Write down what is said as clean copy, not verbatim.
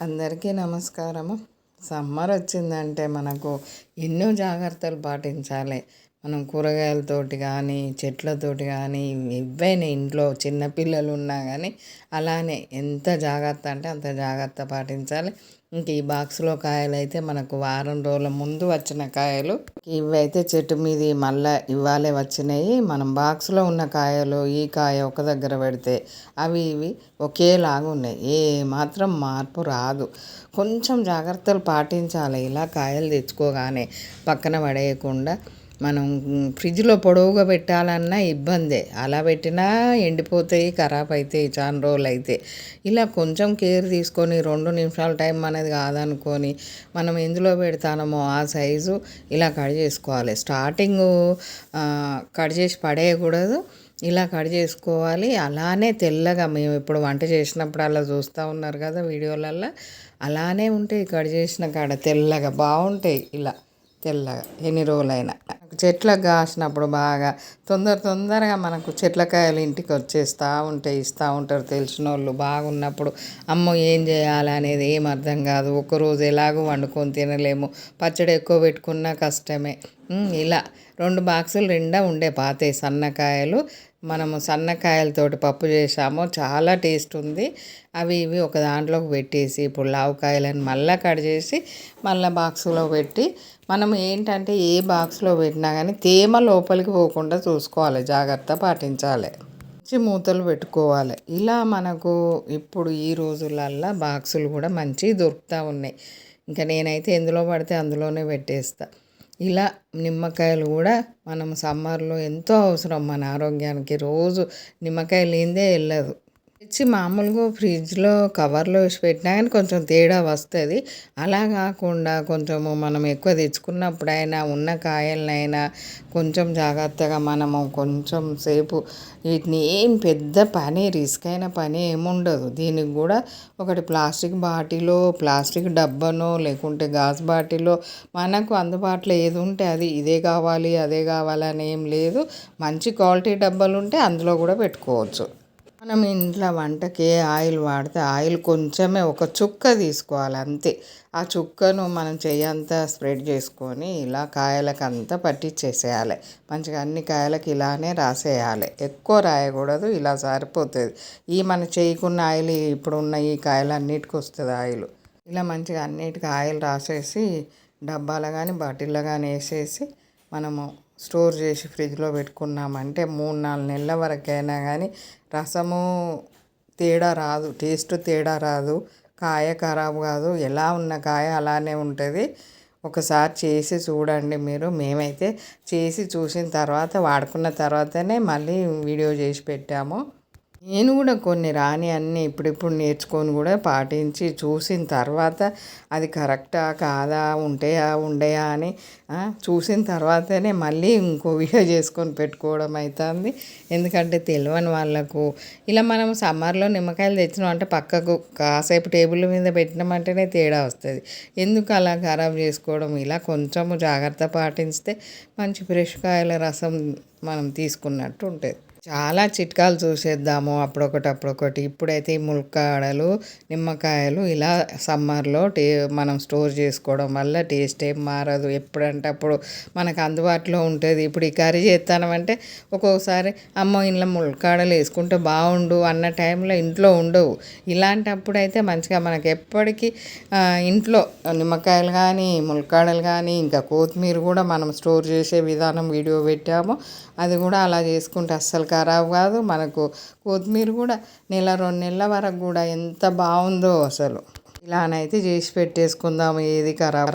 అందరికీ నమస్కారము. సమ్మర్ వచ్చిందంటే మనకు ఎన్నో జాగ్రత్తలు పాటించాలి. మనం కూరగాయలతోటి కానీ చెట్లతోటి కానీ ఎవైనా ఇంట్లో చిన్నపిల్లలు ఉన్నా కానీ అలానే ఎంత జాగ్రత్త అంటే అంత జాగ్రత్త పాటించాలి. ఇంక ఈ బాక్స్లో కాయలు అయితే మనకు వారం రోజుల ముందు వచ్చిన కాయలు, ఇవైతే చెట్టు మీది మళ్ళీ ఇవాళే వచ్చినాయి. మనం బాక్స్లో ఉన్న కాయలు ఈ కాయ ఒక దగ్గర పెడితే అవి ఇవి ఒకేలాగా ఉన్నాయి, ఏ మాత్రం మార్పు రాదు. కొంచెం జాగ్రత్తలు పాటించాలి. ఇలా కాయలు తెచ్చుకోగానే పక్కన పడేయకుండా మనం ఫ్రిడ్జ్లో పొడవుగా పెట్టాలన్నా ఇబ్బందే. అలా పెట్టినా ఎండిపోతాయి, ఖరాబ్ అవుతాయి చాలా రోజులు అయితే. ఇలా కొంచెం కేర్ తీసుకొని 2 నిమిషాల టైం అనేది కాదనుకొని మనం ఎందులో పెడతామో ఆ సైజు ఇలా కట్ చేసుకోవాలి. స్టార్టింగ్ కట్ చేసి పడేయకూడదు, ఇలా కట్ చేసుకోవాలి. అలానే తెల్లగా మేము ఇప్పుడు వంట చేసినప్పుడు అలా చూస్తూ ఉన్నారు కదా వీడియోలల్లో, అలానే ఉంటాయి కట్ చేసిన కాడ తెల్లగా బాగుంటాయి. ఇలా తెల్లగా ఎన్ని రోజులైనా చెట్లకు కాసినప్పుడు బాగా తొందరగా మనకు చెట్లకాయలు ఇంటికి వచ్చేస్తూ ఉంటాయి, ఇస్తూ ఉంటారు తెలిసిన వాళ్ళు. బాగున్నప్పుడు అమ్మో ఏం చేయాలి అనేది ఏం అర్థం కాదు. ఒక్కరోజు ఎలాగో వండుకొని తినలేము, పచ్చడి ఎక్కువ పెట్టుకున్నా కష్టమే. ఇలా 2 బాక్సులు నిండా ఉండే పాతాయి సన్నకాయలు. మనము సన్నకాయలతోటి పప్పు చేసాము, చాలా టేస్ట్ ఉంది. అవి ఇవి ఒక దాంట్లోకి పెట్టేసి ఇప్పుడు లావుకాయలను మళ్ళీ కట్ చేసి మళ్ళీ బాక్సులో పెట్టి మనం ఏంటంటే ఏ బాక్స్లో పెట్టినా కానీ తేమ లోపలికి పోకుండా చూసుకోవాలి, జాగ్రత్త పాటించాలి, మంచి మూతలు పెట్టుకోవాలి. ఇలా మనకు ఇప్పుడు ఈ రోజులల్లో బాక్సులు కూడా మంచివి దొరుకుతూ ఉన్నాయి. ఇంకా నేనైతే ఎందులో పడితే అందులోనే పెట్టేస్తా. ఇలా నిమ్మకాయలు కూడా మనం సమ్మర్లో ఎంతో అవసరం మన ఆరోగ్యానికి. రోజు నిమ్మకాయ లేనిదే వెళ్ళదు. తెచ్చి మామూలుగా ఫ్రిడ్జ్లో కవర్లో వేసి పెట్టినా కానీ కొంచెం తేడా వస్తుంది. అలా కాకుండా కొంచెము మనం ఎక్కువ తెచ్చుకున్నప్పుడైనా ఉన్న కాయలనైనా కొంచెం జాగ్రత్తగా మనము కొంచెం సేపు వీటిని ఏం పెద్ద పని రిస్క్ అయిన పని ఏముండదు. దీనికి కూడా ఒకటి ప్లాస్టిక్ బాటిలో, ప్లాస్టిక్ డబ్బానో లేకుంటే గాజు బాటిలో మనకు అందుబాటులో ఏది ఉంటే అది, ఇదే కావాలి అదే కావాలని ఏం లేదు. మంచి క్వాలిటీ డబ్బాలు ఉంటే అందులో కూడా పెట్టుకోవచ్చు. మనం ఇంట్లో వంటకి ఆయిల్ వాడితే ఆయిల్ కొంచెమే ఒక చుక్క తీసుకోవాలి అంతే. ఆ చుక్కను మనం చెయ్యంతా స్ప్రెడ్ చేసుకొని ఇలా కాయలకు అంతా పట్టించేసేయాలి. మంచిగా అన్ని కాయలకు ఇలానే రాసేయాలి, ఎక్కువ రాయకూడదు. ఇలా సరిపోతుంది. ఈ మన చేయకున్న ఆయిల్ ఇప్పుడున్న ఈ కాయలన్నిటికి వస్తుంది ఆయిల్. ఇలా మంచిగా అన్నిటికీ ఆయిల్ రాసేసి డబ్బాలో కానీ బాటిల్లో కానీ వేసేసి మనము స్టోర్ చేసి ఫ్రిడ్జ్లో పెట్టుకున్నామంటే 3-4 నెలల వరకైనా కానీ రసము తేడా రాదు, టేస్ట్ తేడా రాదు, కాయ ఖరాబు కాదు. ఎలా ఉన్న కాయ అలానే ఉంటుంది. ఒకసారి చేసి చూడండి మీరు. మేమైతే చేసి చూసిన తర్వాత వాడుకున్న తర్వాతనే మళ్ళీ వీడియో చేసి పెట్టాము. నేను కూడా కొన్ని రాని అన్నీ ఇప్పుడిప్పుడు నేర్చుకొని కూడా పాటించి చూసిన తర్వాత అది కరెక్టా కాదా, ఉండయా అని చూసిన తర్వాతనే మళ్ళీ ఇంకో వీడియో చేసుకొని పెట్టుకోవడం అవుతుంది. ఎందుకంటే తెలియని వాళ్ళకు ఇలా మనం సమ్మర్లో నిమ్మకాయలు తెచ్చినాం అంటే పక్కకు కాసేపు టేబుల్ మీద పెట్టినామంటేనే తేడా వస్తుంది. ఎందుకు అలా ఖరాబ్ చేసుకోవడం? ఇలా కొంచెము జాగ్రత్త పాటిస్తే మంచి ఫ్రెష్ కాయల రసం మనం తీసుకున్నట్టు ఉంటుంది. చాలా చిట్కాలు చూసేద్దాము అప్పుడొకటి. ఇప్పుడైతే ఈ ములక్కాడలు, నిమ్మకాయలు ఇలా సమ్మర్లో మనం స్టోర్ చేసుకోవడం వల్ల టేస్ట్ ఏం మారదు. ఎప్పుడంటే అప్పుడు మనకు అందుబాటులో ఉంటుంది. ఇప్పుడు ఈ కర్రీ చేస్తామంటే ఒక్కొక్కసారి అమ్మో ఇంట్లో ములక్కాడలు వేసుకుంటే బాగుండు అన్న టైంలో ఇంట్లో ఉండవు. ఇలాంటప్పుడు అయితే మంచిగా మనకు ఎప్పటికీ ఇంట్లో నిమ్మకాయలు కానీ ములక్కాడలు కానీ ఇంకా కొత్తిమీర కూడా మనం స్టోర్ చేసే విధానం వీడియో పెట్టాము. అది కూడా అలా చేసుకుంటే అస్సలు ఖరాబ్ కాదు. మనకు కొత్తిమీర కూడా 1-2 నెలల వరకు కూడా ఎంత బాగుందో అసలు. ఇలానైతే చేసి పెట్టేసుకుందాము, ఏది ఖరాబ్